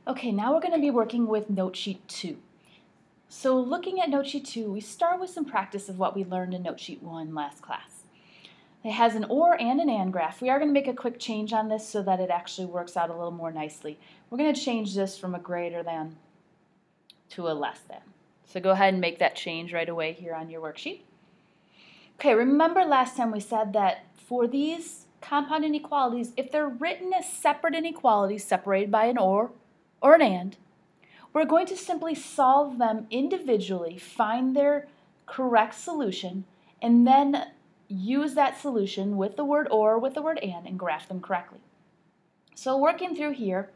Okay, now we're going to be working with Notesheet 2. So looking at Notesheet 2, we start with some practice of what we learned in Notesheet 1 last class. It has an OR and an AND graph. We are going to make a quick change on this so that it actually works out a little more nicely. We're going to change this from a greater than to a less than. So go ahead and make that change right away here on your worksheet. Okay, remember last time we said that for these compound inequalities, if they're written as separate inequalities separated by an OR an AND, we're going to simply solve them individually, find their correct solution, and then use that solution with the word OR, with the word and graph them correctly. So working through here,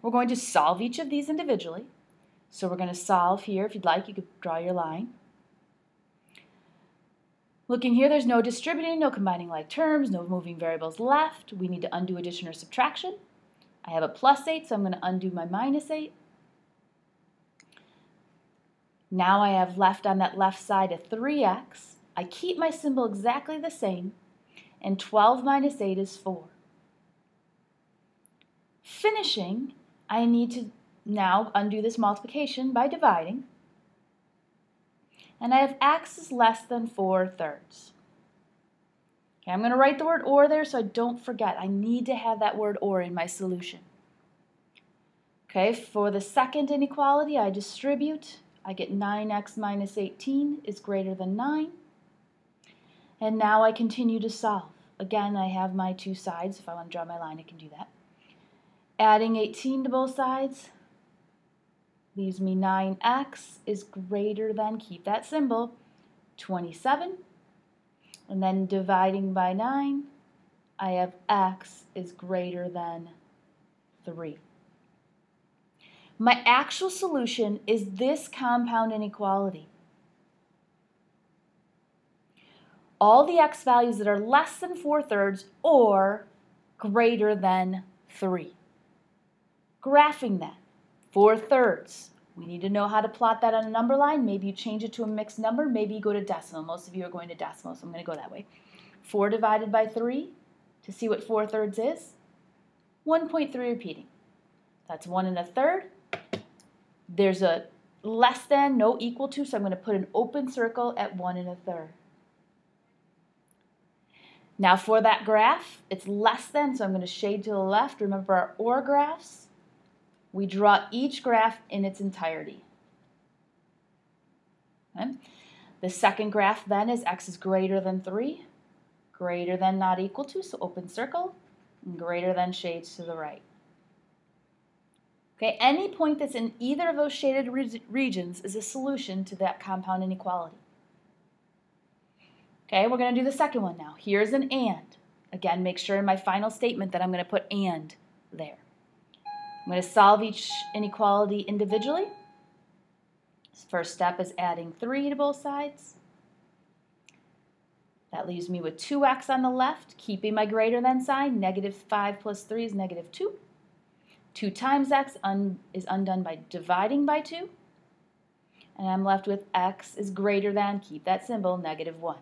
we're going to solve each of these individually. So we're going to solve here. If you'd like, you could draw your line. Looking here, there's no distributing, no combining like terms, no moving variables left. We need to undo addition or subtraction. I have a plus 8, so I'm going to undo my minus 8. Now I have left on that left side a 3x. I keep my symbol exactly the same, and 12 minus 8 is 4. Finishing, I need to now undo this multiplication by dividing, and I have x is less than 4/3. Okay, I'm going to write the word OR there so I don't forget. I need to have that word OR in my solution. Okay, for the second inequality, I distribute. I get 9x minus 18 is greater than 9. And now I continue to solve. Again, I have my two sides. If I want to draw my line, I can do that. Adding 18 to both sides leaves me 9x is greater than, keep that symbol, 27. And then dividing by 9, I have x is greater than 3. My actual solution is this compound inequality. All the x values that are less than 4/3 or greater than 3. Graphing that, 4/3. We need to know how to plot that on a number line. Maybe you change it to a mixed number. Maybe you go to decimal. Most of you are going to decimal, so I'm going to go that way. 4 divided by 3, to see what 4/3 is, 1.3 repeating. That's 1 1/3. There's a less than, no equal to, so I'm going to put an open circle at 1 1/3. Now for that graph, it's less than, so I'm going to shade to the left. Remember our OR graphs? We draw each graph in its entirety. Okay. The second graph then is x is greater than 3, greater than not equal to, so open circle, and greater than shades to the right. Okay, any point that's in either of those shaded regions is a solution to that compound inequality. Okay, we're going to do the second one now. Here's an AND. Again, make sure in my final statement that I'm going to put AND there. I'm going to solve each inequality individually. First step is adding 3 to both sides. That leaves me with 2x on the left, keeping my greater than sign. -5 plus 3 is -2. 2 times x is undone by dividing by 2. And I'm left with x is greater than, keep that symbol, -1.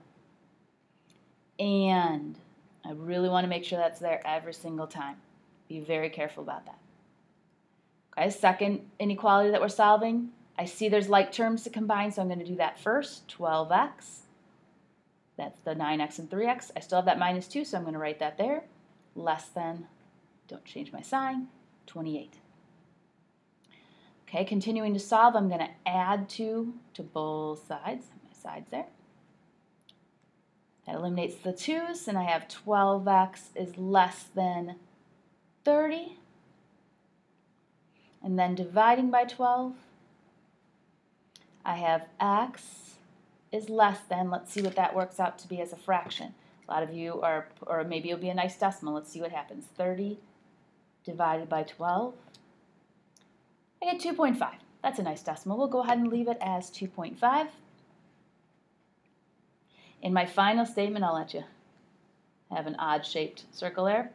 And I really want to make sure that's there every single time. Be very careful about that. Okay, second inequality that we're solving, I see there's like terms to combine, so I'm going to do that first. 12x, that's the 9x and 3x. I still have that -2, so I'm going to write that there. Less than, don't change my sign, 28. Okay, continuing to solve, I'm going to add 2 to both sides. My sides there. That eliminates the 2's, and I have 12x is less than 30. And then dividing by 12, I have x is less than, let's see what that works out to be as a fraction. A lot of you are, or maybe it'll be a nice decimal. Let's see what happens. 30 divided by 12. I get 2.5. That's a nice decimal. We'll go ahead and leave it as 2.5. In my final statement, I'll let you have an odd-shaped circle there.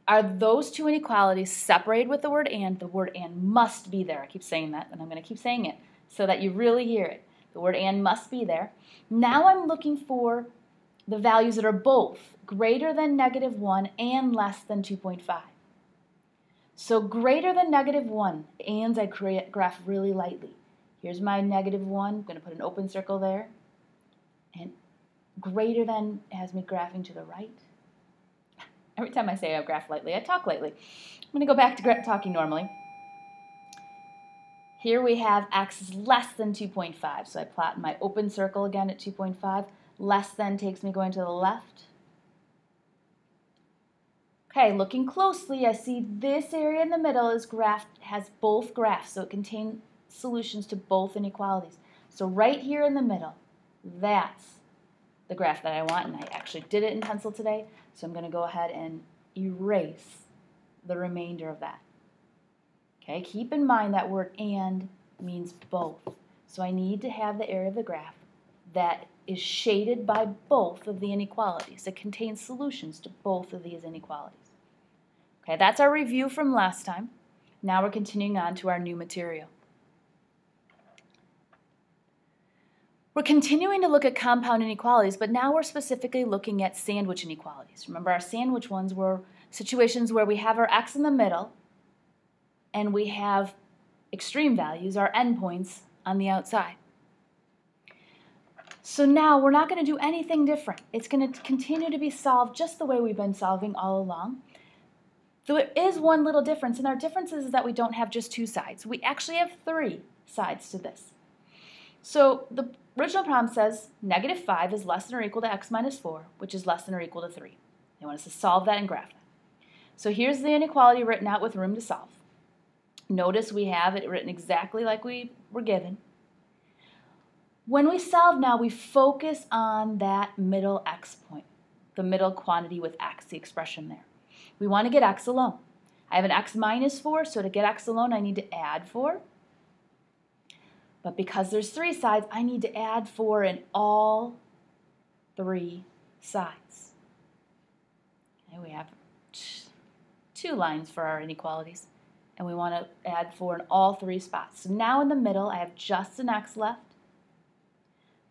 Are those two inequalities separated with the word and? The word and must be there. I keep saying that, and I'm going to keep saying it so that you really hear it. The word and must be there. Now I'm looking for the values that are both greater than -1 and less than 2.5. So greater than -1, and I graph really lightly. Here's my -1. I'm going to put an open circle there. And greater than has me graphing to the right. Every time I say I graph lightly, I talk lightly. I'm going to go back to talking normally. Here we have x is less than 2.5. So I plot my open circle again at 2.5. Less than takes me going to the left. Okay, looking closely, I see this area in the middle has both graphs, so it contains solutions to both inequalities. So right here in the middle, that's the graph that I want, and I actually did it in pencil today, so I'm going to go ahead and erase the remainder of that. Okay, keep in mind that word and means both. So I need to have the area of the graph that is shaded by both of the inequalities. It contains solutions to both of these inequalities. Okay, that's our review from last time. Now we're continuing on to our new material. We're continuing to look at compound inequalities, but now we're specifically looking at sandwich inequalities. Remember, our sandwich ones were situations where we have our x in the middle and we have extreme values, our endpoints, on the outside. So now we're not going to do anything different. It's going to continue to be solved just the way we've been solving all along. There is one little difference, and our difference is that we don't have just two sides. We actually have three sides to this. So the original problem says -5 is less than or equal to x minus 4, which is less than or equal to 3. They want us to solve that and graph that. So here's the inequality written out with room to solve. Notice we have it written exactly like we were given. When we solve now, we focus on that middle x point, the middle quantity with x, the expression there. We want to get x alone. I have an x minus 4, so to get x alone, I need to add 4. But because there's three sides, I need to add 4 in all three sides. Okay, we have two lines for our inequalities, and we want to add 4 in all three spots. So now in the middle, I have just an x left.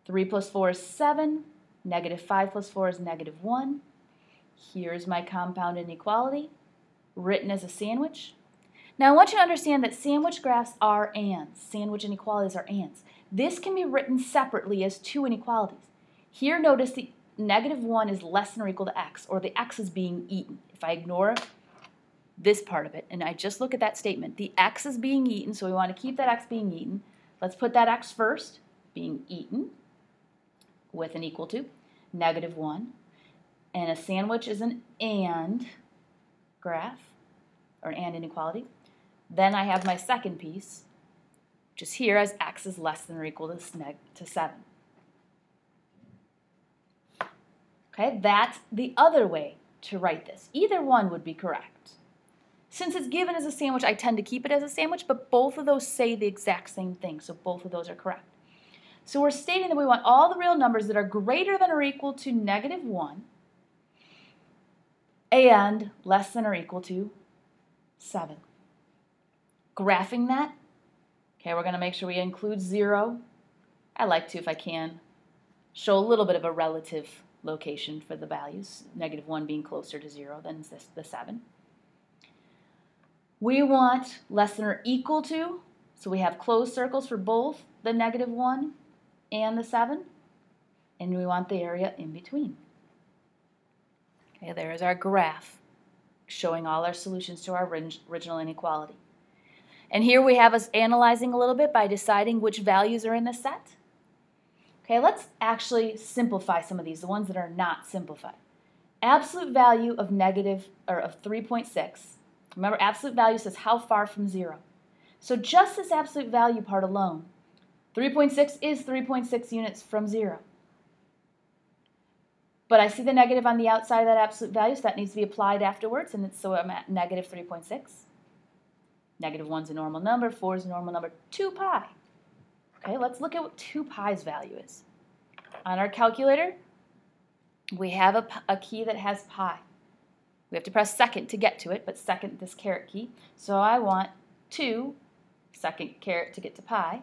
3 plus 4 is 7. -5 plus 4 is -1. Here's my compound inequality, written as a sandwich. Now I want you to understand that sandwich graphs are ands. Sandwich inequalities are ands. This can be written separately as two inequalities. Here notice the -1 is less than or equal to x, or the x is being eaten. If I ignore this part of it and I just look at that statement, the x is being eaten, so we want to keep that x being eaten. Let's put that x first, being eaten, with an equal to -1. And a sandwich is an and graph, or an and inequality. Then I have my second piece, which is here as x is less than or equal to 7. Okay, that's the other way to write this. Either one would be correct. Since it's given as a sandwich, I tend to keep it as a sandwich, but both of those say the exact same thing, so both of those are correct. So we're stating that we want all the real numbers that are greater than or equal to -1 and less than or equal to 7. Graphing that, okay, we're going to make sure we include 0. I like to, if I can, show a little bit of a relative location for the values, -1 being closer to 0 than the 7. We want less than or equal to, so we have closed circles for both the -1 and the 7, and we want the area in between. Okay, there's our graph showing all our solutions to our original inequality. And here we have us analyzing a little bit by deciding which values are in the set. Okay, let's actually simplify some of these, the ones that are not simplified. Absolute value of 3.6. Remember, absolute value says how far from 0. So just this absolute value part alone, 3.6 is 3.6 units from 0. But I see the negative on the outside of that absolute value, so that needs to be applied afterwards, and so I'm at -3.6. -1 is a normal number, 4 is a normal number, 2 pi. Okay, let's look at what 2 pi's value is. On our calculator, we have a key that has pi. We have to press second to get to it, but second this caret key. So I want 2, second caret to get to pi,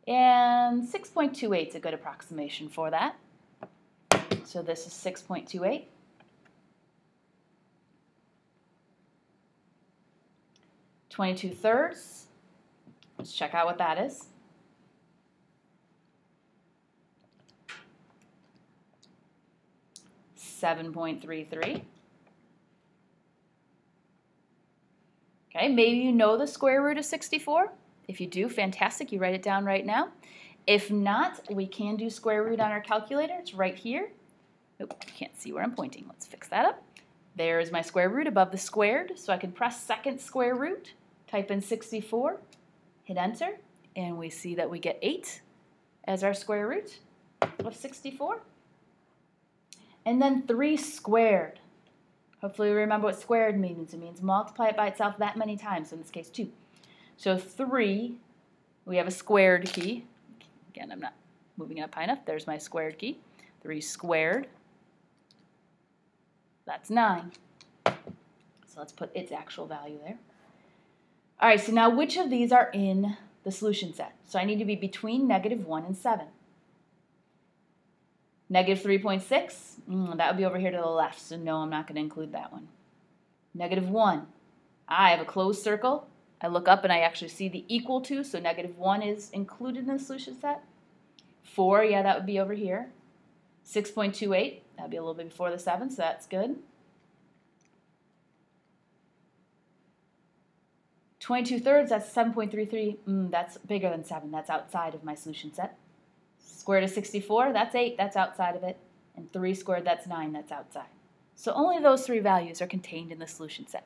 and 6.28 is a good approximation for that. So this is 6.28. 22 thirds. Let's check out what that is. $7.33. Okay, maybe you know the square root of 64. If you do, fantastic, you write it down right now. If not, we can do square root on our calculator. It's right here. Nope, you can't see where I'm pointing. Let's fix that up. There's my square root above the squared, so I can press second square root, type in 64, hit enter, and we see that we get 8 as our square root of 64. And then 3 squared. Hopefully you remember what squared means. It means multiply it by itself that many times, in this case 2. So 3, we have a squared key. Again, I'm not moving it up high enough. There's my squared key. 3 squared, that's 9. So let's put its actual value there. All right, so now which of these are in the solution set? So I need to be between -1 and 7. -3.6, that would be over here to the left, so no, I'm not going to include that one. -1, I have a closed circle. I look up and I actually see the equal to, so -1 is included in the solution set. 4, yeah, that would be over here. 6.28, that would be a little bit before the 7, so that's good. 22 thirds, that's 7.33, that's bigger than 7, that's outside of my solution set. Square root of 64, that's 8, that's outside of it. And 3 squared, that's 9, that's outside. So only those 3 values are contained in the solution set.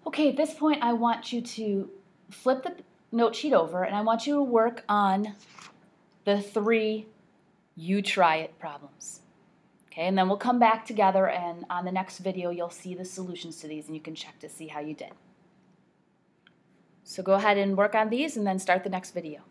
Okay, at this point I want you to flip the note sheet over and I want you to work on the 3 you try it problems. Okay, and then we'll come back together and on the next video you'll see the solutions to these and you can check to see how you did. So go ahead and work on these and then start the next video.